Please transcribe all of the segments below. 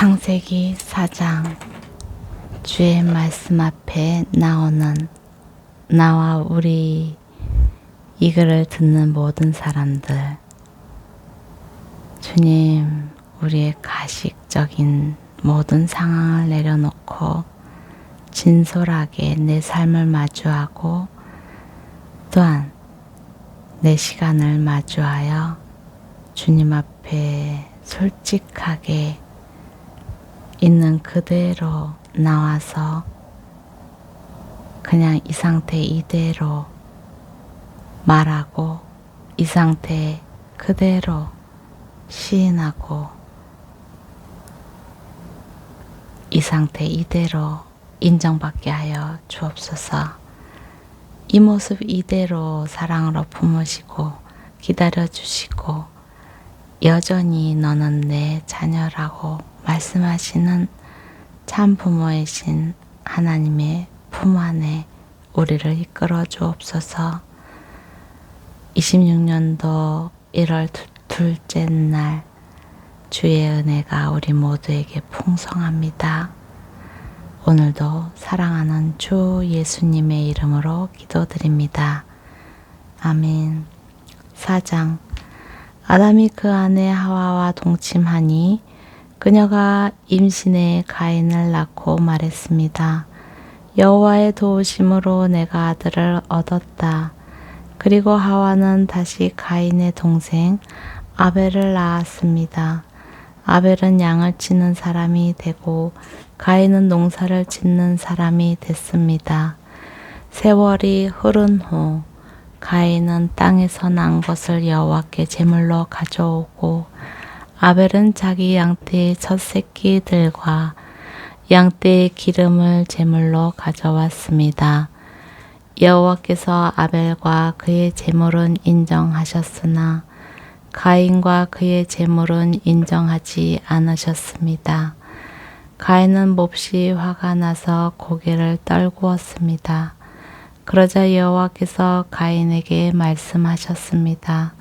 창세기 4장 주의 말씀 앞에 나오는 나와 우리 이 글을 듣는 모든 사람들, 주님, 우리의 가식적인 모든 상황을 내려놓고 진솔하게 내 삶을 마주하고 또한 내 시간을 마주하여 주님 앞에 솔직하게 있는 그대로 나와서 그냥 이 상태 이대로 말하고 이 상태 그대로 시인하고 이 상태 이대로 인정받게 하여 주옵소서. 이 모습 이대로 사랑으로 품으시고 기다려 주시고 여전히 너는 내 자녀라고 말씀하시는 참 부모이신 하나님의 품 안에 우리를 이끌어 주옵소서. 26년도 1월 둘째 날 주의 은혜가 우리 모두에게 풍성합니다. 오늘도 사랑하는 주 예수님의 이름으로 기도드립니다. 아멘. 4장 아담이 그 아내 하와와 동침하니 그녀가 임신해 가인을 낳고 말했습니다. 여호와의 도우심으로 내가 아들을 얻었다. 그리고 하와는 다시 가인의 동생 아벨을 낳았습니다. 아벨은 양을 치는 사람이 되고 가인은 농사를 짓는 사람이 됐습니다. 세월이 흐른 후 가인은 땅에서 난 것을 여호와께 제물로 가져오고 아벨은 자기 양떼의 첫 새끼들과 양떼의 기름을 제물로 가져왔습니다. 여호와께서 아벨과 그의 제물은 인정하셨으나 가인과 그의 제물은 인정하지 않으셨습니다. 가인은 몹시 화가 나서 고개를 떨구었습니다. 그러자 여호와께서 가인에게 말씀하셨습니다.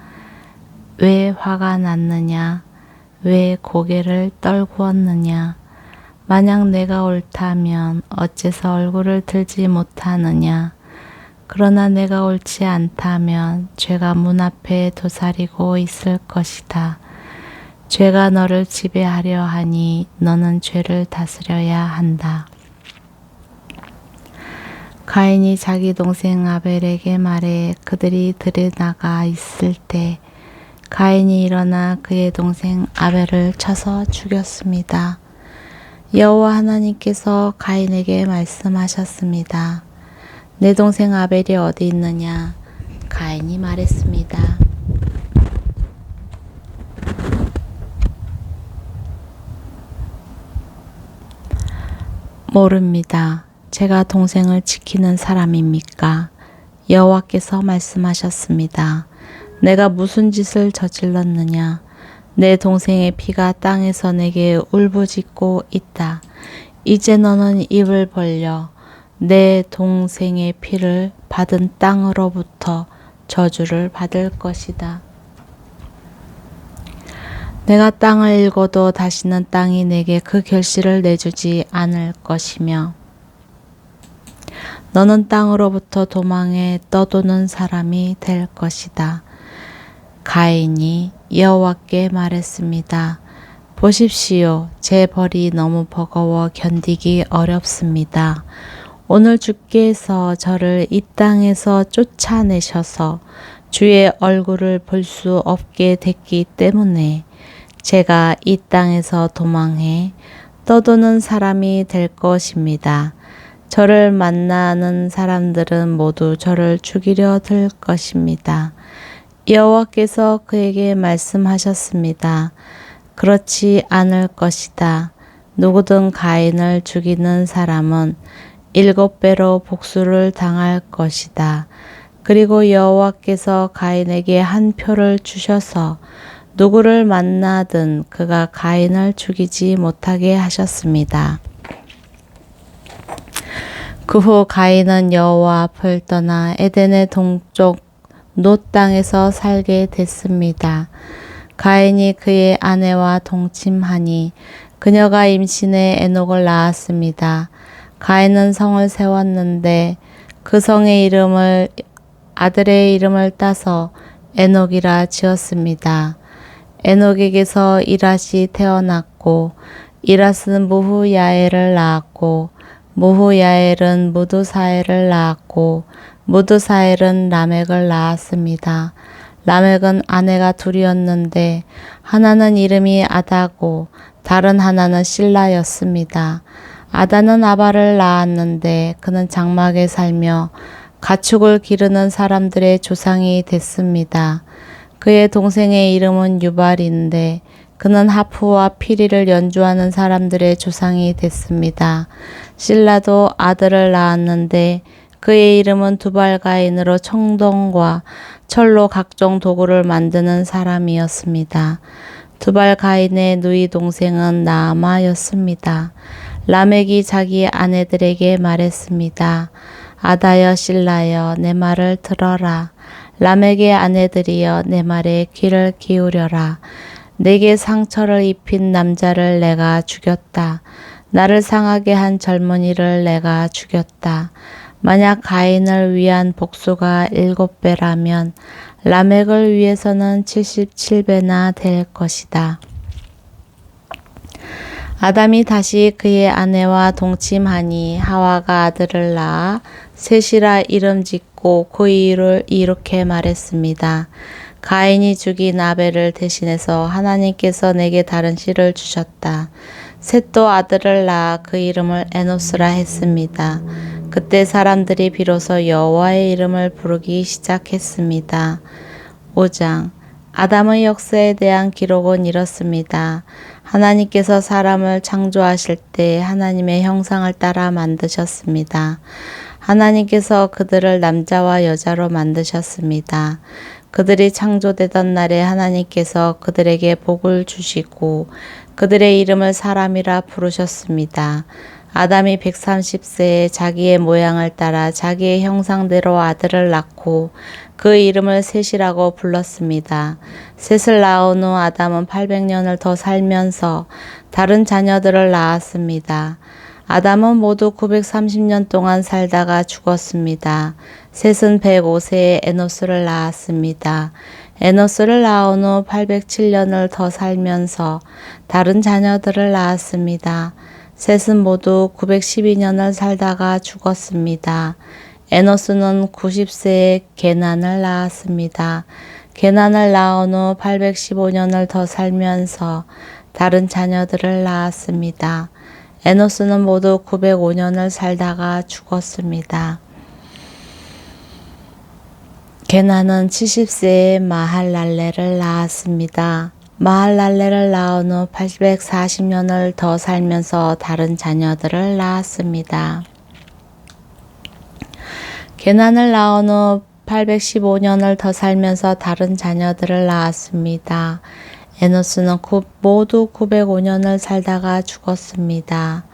왜 화가 났느냐? 왜 고개를 떨구었느냐? 만약 내가 옳다면 어째서 얼굴을 들지 못하느냐? 그러나 내가 옳지 않다면 죄가 문 앞에 도사리고 있을 것이다. 죄가 너를 지배하려 하니 너는 죄를 다스려야 한다. 가인이 자기 동생 아벨에게 말해 그들이 들에 나가 있을 때 가인이 일어나 그의 동생 아벨을 쳐서 죽였습니다. 여호와 하나님께서 가인에게 말씀하셨습니다. 내 동생 아벨이 어디 있느냐? 가인이 말했습니다. 모릅니다. 제가 동생을 지키는 사람입니까? 여호와께서 말씀하셨습니다. 내가 무슨 짓을 저질렀느냐? 내 동생의 피가 땅에서 내게 울부짖고 있다. 이제 너는 입을 벌려 내 동생의 피를 받은 땅으로부터 저주를 받을 것이다. 내가 땅을 일궈도 다시는 땅이 내게 그 결실을 내주지 않을 것이며 너는 땅으로부터 도망해 떠도는 사람이 될 것이다. 가인이 여호와께 말했습니다. 보십시오. 제 벌이 너무 버거워 견디기 어렵습니다. 오늘 주께서 저를 이 땅에서 쫓아내셔서 주의 얼굴을 볼 수 없게 됐기 때문에 제가 이 땅에서 도망해 떠도는 사람이 될 것입니다. 저를 만나는 사람들은 모두 저를 죽이려 들 것입니다. 여호와께서 그에게 말씀하셨습니다. 그렇지 않을 것이다. 누구든 가인을 죽이는 사람은 7배로 복수를 당할 것이다. 그리고 여호와께서 가인에게 한 표를 주셔서 누구를 만나든 그가 가인을 죽이지 못하게 하셨습니다. 그 후 가인은 여호와 앞을 떠나 에덴의 동쪽 노 땅에서 살게 됐습니다. 가인이 그의 아내와 동침하니 그녀가 임신해 에녹을 낳았습니다. 가인은 성을 세웠는데 그 성의 이름을 아들의 이름을 따서 에녹이라 지었습니다. 에녹에게서 이랏이 태어났고 이랏은 무후야엘을 낳았고 무후야엘은 무두사엘을 낳았고 무두사엘은 라멕을 낳았습니다. 라멕은 아내가 둘이었는데 하나는 이름이 아다고 다른 하나는 실라였습니다. 아다는 아바를 낳았는데 그는 장막에 살며 가축을 기르는 사람들의 조상이 됐습니다. 그의 동생의 이름은 유발인데 그는 하프와 피리를 연주하는 사람들의 조상이 됐습니다. 실라도 아들을 낳았는데 그의 이름은 두발가인으로 청동과 철로 각종 도구를 만드는 사람이었습니다. 두발가인의 누이 동생은 나아마였습니다. 라멕이 자기 아내들에게 말했습니다. 아다여 실라여 내 말을 들어라. 라멕의 아내들이여 내 말에 귀를 기울여라. 내게 상처를 입힌 남자를 내가 죽였다. 나를 상하게 한 젊은이를 내가 죽였다. 만약 가인을 위한 복수가 7배라면 라멕을 위해서는 77배나 될 것이다. 아담이 다시 그의 아내와 동침하니 하와가 아들을 낳아 셋이라 이름 짓고 그 이유를 이렇게 말했습니다. 가인이 죽인 아벨을 대신해서 하나님께서 내게 다른 씨를 주셨다. 셋도 아들을 낳아 그 이름을 에노스라 했습니다. 그때 사람들이 비로소 여호와의 이름을 부르기 시작했습니다. 5장 아담의 역사에 대한 기록은 이렇습니다. 하나님께서 사람을 창조하실 때 하나님의 형상을 따라 만드셨습니다. 하나님께서 그들을 남자와 여자로 만드셨습니다. 그들이 창조되던 날에 하나님께서 그들에게 복을 주시고 그들의 이름을 사람이라 부르셨습니다. 아담이 130세에 자기의 모양을 따라 자기의 형상대로 아들을 낳고 그 이름을 셋이라고 불렀습니다. 셋을 낳은 후 아담은 800년을 더 살면서 다른 자녀들을 낳았습니다. 아담은 모두 930년 동안 살다가 죽었습니다. 셋은 105세에 에노스를 낳았습니다. 에노스를 낳은 후 807년을 더 살면서 다른 자녀들을 낳았습니다. 셋은 모두 912년을 살다가 죽었습니다. 에노스는 90세에 게난을 낳았습니다. 게난을 낳은 후 815년을 더 살면서 다른 자녀들을 낳았습니다. 에노스는 모두 905년을 살다가 죽었습니다. 게난은 70세에 마할랄레를 낳았습니다. 마할랄레를 낳은 후 840년을 더 살면서 다른 자녀들을 낳았습니다. 게난을 낳은 후 815년을 더 살면서 다른 자녀들을 낳았습니다. 에노스는 모두 905년을 살다가 죽었습니다.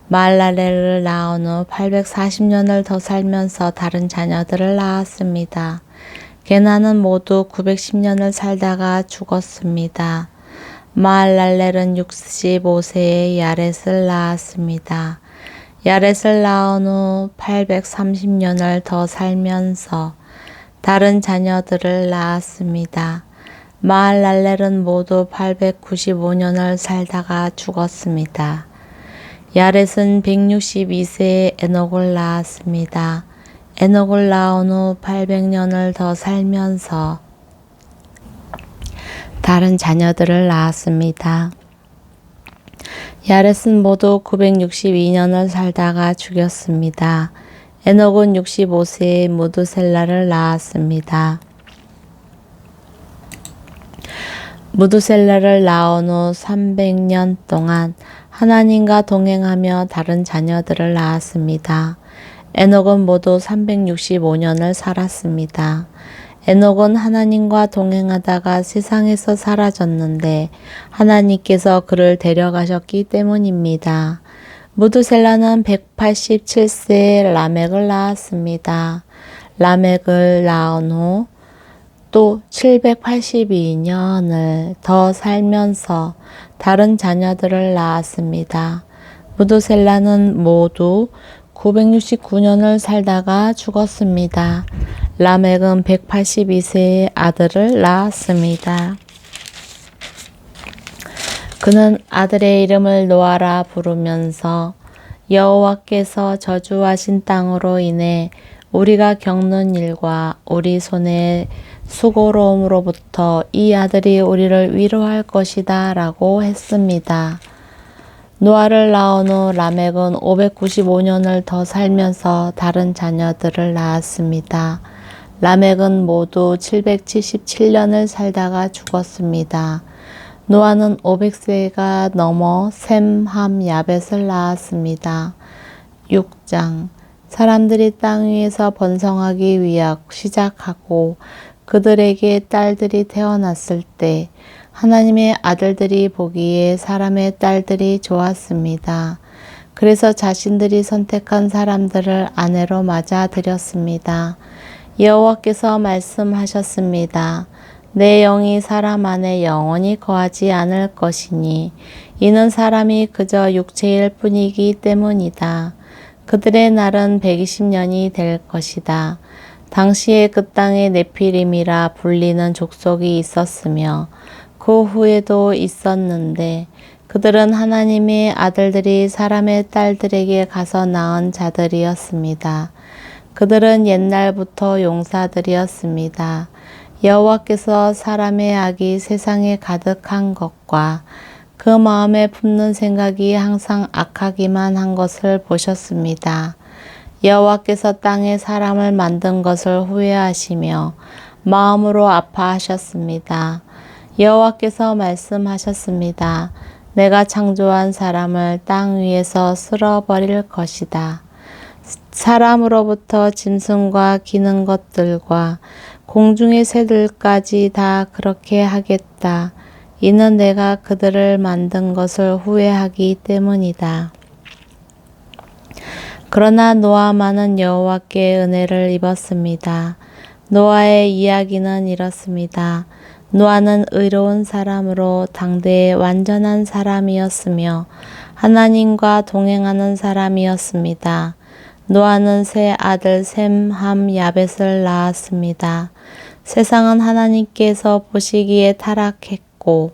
마할랄레를 낳은 후 840년을 더 살면서 다른 자녀들을 낳았습니다. 게난은 모두 910년을 살다가 죽었습니다. 마할랄렐은 65세에 야렛을 낳았습니다. 야렛을 낳은 후 830년을 더 살면서 다른 자녀들을 낳았습니다. 마할랄렐은 모두 895년을 살다가 죽었습니다. 야렛은 162세에 에녹을 낳았습니다. 에녹을 낳은 후 800년을 더 살면서 다른 자녀들을 낳았습니다. 야렛은 모두 962년을 살다가 죽였습니다. 에녹은 65세에 무두셀라를 낳았습니다. 무두셀라를 낳은 후 300년 동안 하나님과 동행하며 다른 자녀들을 낳았습니다. 에녹은 모두 365년을 살았습니다. 에녹은 하나님과 동행하다가 세상에서 사라졌는데 하나님께서 그를 데려가셨기 때문입니다. 무두셀라는 187세에 라멕을 낳았습니다. 라멕을 낳은 후 또 782년을 더 살면서 다른 자녀들을 낳았습니다. 무드셀라는 모두 969년을 살다가 죽었습니다. 라멕은 182세의 아들을 낳았습니다. 그는 아들의 이름을 노아라 부르면서 여호와께서 저주하신 땅으로 인해 우리가 겪는 일과 우리 손의 수고로움으로부터 이 아들이 우리를 위로할 것이다 라고 했습니다. 노아를 낳은 후 라멕은 595년을 더 살면서 다른 자녀들을 낳았습니다. 라멕은 모두 777년을 살다가 죽었습니다. 노아는 500세가 넘어 셈, 함, 야벳을 낳았습니다. 6장 사람들이 땅 위에서 번성하기 위하여 시작하고 그들에게 딸들이 태어났을 때 하나님의 아들들이 보기에 사람의 딸들이 좋았습니다. 그래서 자신들이 선택한 사람들을 아내로 맞아들였습니다. 여호와께서 말씀하셨습니다. 내 영이 사람 안에 영원히 거하지 않을 것이니 이는 사람이 그저 육체일 뿐이기 때문이다. 그들의 날은 120년이 될 것이다. 당시에 그 땅에 네피림이라 불리는 족속이 있었으며 그 후에도 있었는데 그들은 하나님의 아들들이 사람의 딸들에게 가서 낳은 자들이었습니다. 그들은 옛날부터 용사들이었습니다. 여호와께서 사람의 악이 세상에 가득한 것과 그 마음에 품는 생각이 항상 악하기만 한 것을 보셨습니다. 여호와께서 땅에 사람을 만든 것을 후회하시며 마음으로 아파하셨습니다. 여호와께서 말씀하셨습니다. 내가 창조한 사람을 땅 위에서 쓸어버릴 것이다. 사람으로부터 짐승과 기는 것들과 공중의 새들까지 다 그렇게 하겠다. 이는 내가 그들을 만든 것을 후회하기 때문이다. 그러나 노아만은 여호와께 은혜를 입었습니다. 노아의 이야기는 이렇습니다. 노아는 의로운 사람으로 당대의 완전한 사람이었으며 하나님과 동행하는 사람이었습니다. 노아는 세 아들 셈, 함, 야벳을 낳았습니다. 세상은 하나님께서 보시기에 타락했고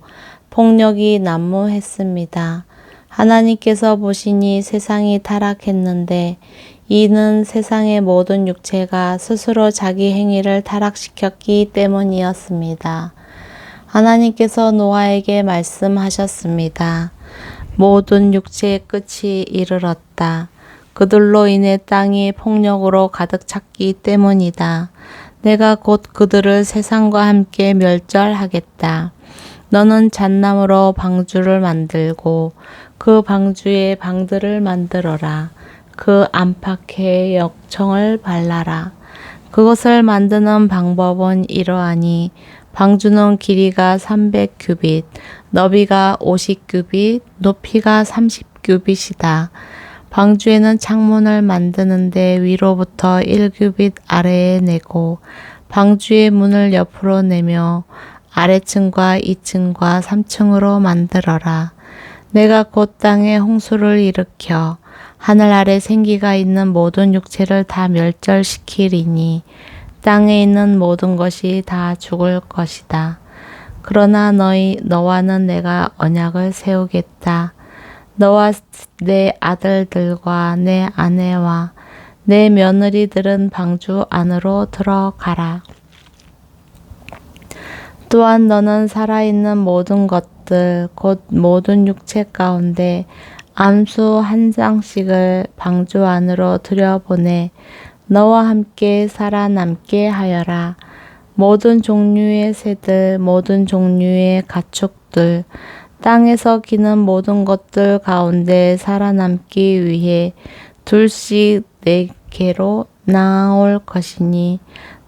폭력이 난무했습니다. 하나님께서 보시니 세상이 타락했는데 이는 세상의 모든 육체가 스스로 자기 행위를 타락시켰기 때문이었습니다. 하나님께서 노아에게 말씀하셨습니다. 모든 육체의 끝이 이르렀다. 그들로 인해 땅이 폭력으로 가득 찼기 때문이다. 내가 곧 그들을 세상과 함께 멸절하겠다. 너는 잣나무로 방주를 만들고 그 방주에 방들을 만들어라. 그 안팎에 역청을 발라라. 그것을 만드는 방법은 이러하니 방주는 길이가 300규빗, 너비가 50규빗, 높이가 30규빗이다. 방주에는 창문을 만드는데 위로부터 1규빗 아래에 내고 방주의 문을 옆으로 내며 아래층과 2층과 3층으로 만들어라. 내가 곧 땅에 홍수를 일으켜 하늘 아래 생기가 있는 모든 육체를 다 멸절시키리니 땅에 있는 모든 것이 다 죽을 것이다. 그러나 너와는 내가 언약을 세우겠다. 너와 내 아들들과 내 아내와 내 며느리들은 방주 안으로 들어가라. 또한 너는 살아있는 모든 것들 곧 모든 육체 가운데 암수 한 쌍씩을 방주 안으로 들여보내 너와 함께 살아남게 하여라. 모든 종류의 새들, 모든 종류의 가축들, 땅에서 기는 모든 것들 가운데 살아남기 위해 둘씩 내게로 나올 것이니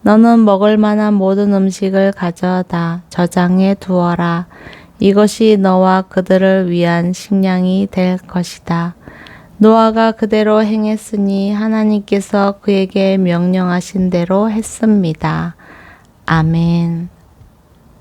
너는 먹을 만한 모든 음식을 가져다 저장해 두어라. 이것이 너와 그들을 위한 식량이 될 것이다. 노아가 그대로 행했으니 하나님께서 그에게 명령하신 대로 했습니다. 아멘.